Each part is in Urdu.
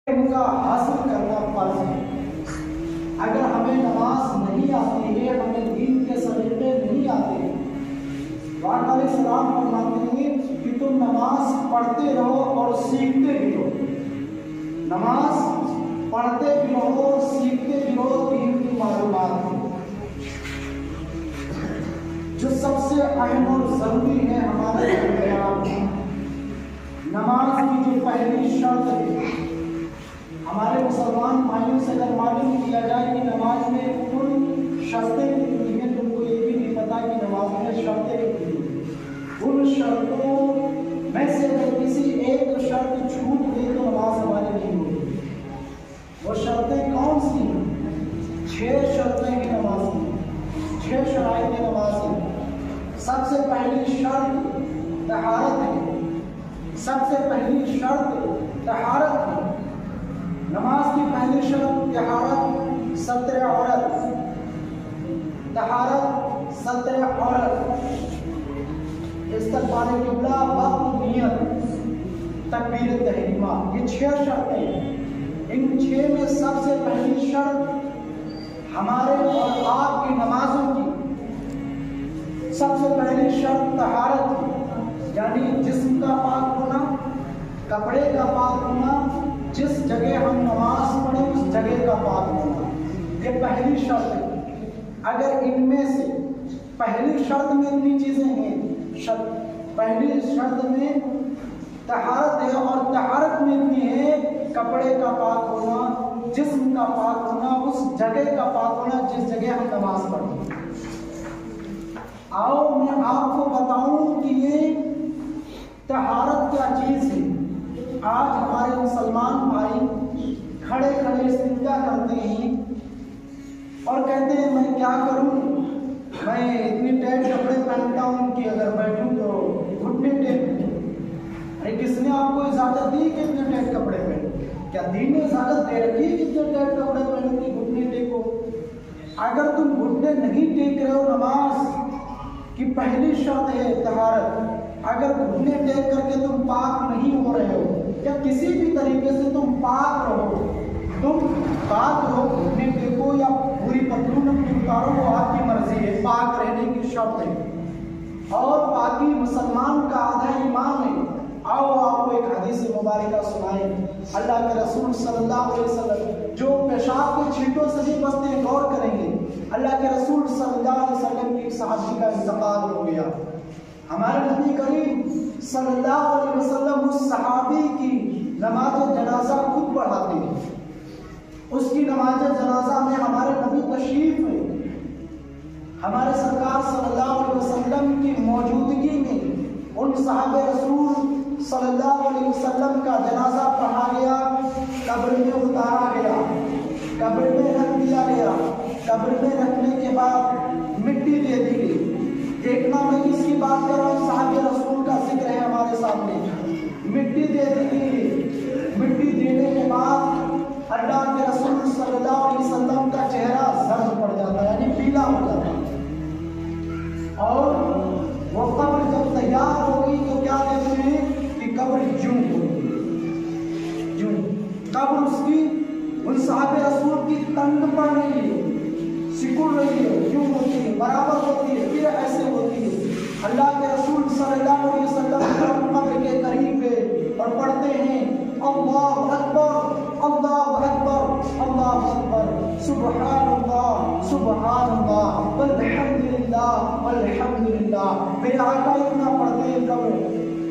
کا حاصل کرنا فرض ہے۔ اگر ہمیں نماز نہیں آتی ہے، ہمیں دین کے سلیقے نہیں آتے، تو آقا علیہ السلام فرماتے ہیں کہ تم نماز پڑھتے رہو اور سیکھتے بھی رہو، نماز پڑھتے بھی رہو اور سیکھتے بھی رہو دین کی معلومات میں۔ جو سب سے اہم اور ضروری ہے ہمارے درمیان نماز کی جو پہلی شرط ہے، ہمارے مسلمان بھائیوں سے اگر معلوم کیا جائے کہ نماز میں کل شرطیں کتنی ہیں، تم کو یہ بھی نہیں پتا کہ نماز میں شرطیں کتنی ہیں۔ ان شرطوں میں سے اگر کسی ایک شرط چھوٹ گئی تو نماز ہماری نہیں ہوگی۔ وہ شرطیں کون سی ہیں؟ 6 شرطیں ہیں نماز کی، 6 شرائط نماز کی۔ سب سے پہلی شرط طہارت ہے، سب سے پہلی شرط طہارت ہے۔ نماز کی پہلی شرط طہارت، ستر عورت، طہارت، ستر عورت، استقبال قبلہ، وقت، نیت، تکبیر تحریمہ، یہ 6 شرطیں ہیں۔ ان 6 میں سب سے پہلی شرط ہمارے اور آپ کی نمازوں کی سب سے پہلی شرط طہارت ہے، یعنی جسم کا پاک ہونا، کپڑے کا پاک ہونا، جس جگہ ہم نماز پڑھیں اس جگہ کا پاک ہونا، یہ پہلی شرط ہے۔ اگر ان میں سے پہلی شرط میں اتنی چیزیں ہیں، پہلی شرط میں طہارت ہے اور طہارت میں اتنی ہے کپڑے کا پاک ہونا، جسم کا پاک ہونا، اس جگہ کا پاک ہونا جس جگہ ہم نماز پڑھیں۔ آؤ میں آپ کو بتاؤں کہ یہ طہارت کیا چیز ہے۔ آج ہمارے مسلمان بھائی کھڑے کھڑے استنجا کرتے ہیں اور کہتے ہیں میں کیا کروں، میں اتنی ٹائٹ کپڑے پہنتا ہوں کہ اگر بیٹھوں تو گھٹنے ٹیک۔ ارے کس نے آپ کو اجازت دی کہ اتنے ٹائٹ کپڑے پہنو؟ کیا دین نے اجازت دے رکھی ہے کہ اتنے ٹائٹ کپڑے پہنو کہ گھٹنے ٹیکو؟ اگر تم گھٹنے نہیں ٹیک رہے ہو، نماز کی پہلی شرط ہے طہارت، اگر گھٹنے ٹیک کر کے تم پاک نہیں ہو رہے ہو یا کسی بھی طریقے سے تم پاک رہو، تم پاک رہو، گھٹنے ٹیکو یا پوری پتلون اپنی اتارو، وہ آپ کی مرضی ہے، پاک رہنے کی شرط ہے۔ اور پاکی مسلمان کا آدھا ایمان ہے۔ آؤ آپ کو ایک حدیث مبارکہ سنائیں۔ اللہ کے رسول صلی اللہ علیہ وسلم جو پیشاب کے چھینٹوں سے بھی بچتے ہیں، غور کریں گے، اللہ کے رسول صلی اللہ علیہ وسلم کی ایک صحابی کا انتقال ہو گیا۔ ہمارے نبی کریم صلی اللہ علیہ وسلم اس صحابی کی نماز جنازہ خود پڑھاتے ہیں۔ اس کی نماز جنازہ میں ہمارے نبی تشریف ہے، ہمارے سرکار صلی اللہ علیہ وسلم کی موجودگی میں ان صحابہ رسول صلی اللہ علیہ وسلم کا جنازہ پڑھا گیا، قبر میں اتارا گیا، قبر میں رکھ دیا گیا۔ قبر میں رکھنے کے بعد مٹی دے دی گئی۔ دیکھنا میں اس کی بات کر رہا ہوں، صحابہ رسول کا ذکر ہے ہمارے سامنے۔ مٹی دے دی گئی، مٹی دینے کے بعد اللہ کے رسول صلی اللہ علیہ وسلم کا چہرہ زرد پڑ جاتا ہے، یعنی پیلا ہو جاتا ہے۔ اور وہ قبر جب تیار ہو گئی تو کیا دیکھتے ہیں کہ قبر جوں ہو گئی، جوں قبر اس کی ان صحابہ رسول کی تنگ پڑ رہی ہے، سکڑ رہی ہے، کیوں ہوتی ہے، برابر ہوتی ہے، پھر ایسے ہوتی ہے۔ اللہ کے رسول صلی اللہ علیہ وسلم قبر کے قریب ہے اور پڑھتے ہیں اللہ اکبر، اللہ اکبر، اللہ اکبر، سبحان اللہ، سبحان اللہ، والحمد للہ، والحمد للہ۔ میرے آقا اتنا پڑھتے ہیں قبر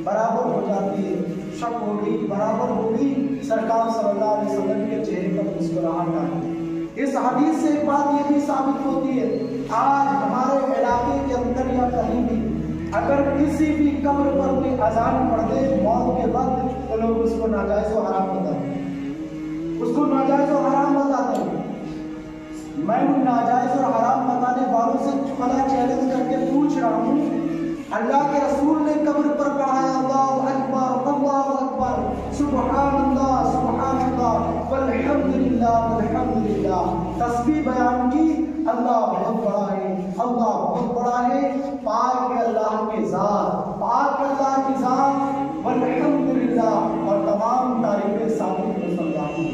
برابر ہو جاتی ہے، شک ہو گئی، برابر ہو گئی، سرکار صلی اللہ علیہ وسلم کے چہرے پر مسکراہٹ آئی۔ اس حدیث سے ایک بات یہ بھی ثابت ہوتی ہے، آج ہمارے علاقے کے اندر یا کہیں بھی اگر کسی بھی قبر پر کوئی اذان پڑھ دے موت کے وقت تو لوگ اس کو ناجائز و حرام بتاتے ہیں، اس کو ناجائز و حرام بتاتے ہیں۔ میں ان ناجائز اور حرام بتانے والوں سے کھلا چیلنج کر کے پوچھ رہا ہوں، اللہ کے رسول نے قبر پر پڑھایا اللہ اکبر، اللہ اکبر، سبحان اللہ، سبحان اللہ، والحمد للہ، والحمد للہ، تسبیح بیان کی، اللہ بہت بڑا ہے، اللہ بہت بڑا ہے، پاک ہے اللہ کی ذات، پاک اللہ کی ذات، والحمد للہ، اور تمام تعریفیں ثابت ہیں اللہ کی۔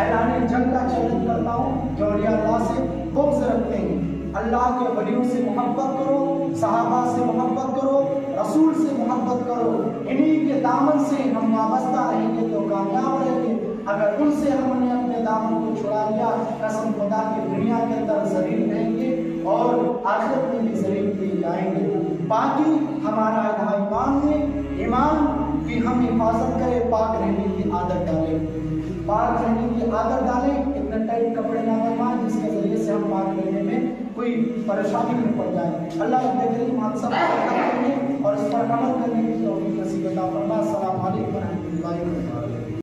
اعلان جنگ کا چیلنج کرتا ہوں جو اولیاء اللہ سے بغض رکھتے ہیں. اللہ کے ولیوں سے محبت کرو, صحابہ سے محبت کرو, رسول سے محبت کرو. انہی کے دامن سے ہم وابستہ رہیں گے تو کامیاب رہیں گے. اگر ان سے ہم نے اپنے دامن کو چھڑا لیا قسم خدا کی دنیا کے اندر ذلیل رہیں گے اور آخرت میں بھی ذلیل کیے جائیں گے. باقی ہمارا ایمان ہے, ایمان کی ہم حفاظت کریں, پاک رہنے کی عادت ڈالیں, پاک رہنے کی عادت ڈالیں. اتنے ٹائٹ کپڑے نہ بنوائیں جس کے ذریعے سے ہم پاک رہنے میں کوئی پریشانی میں پڑ جائے. اللہ رب کریم ہم سب کو اور اس پر عمل کرنے کی توفیق نصیب عطا فرمائے. السلام علیکم ورحمۃ اللہ وبرکاتہ.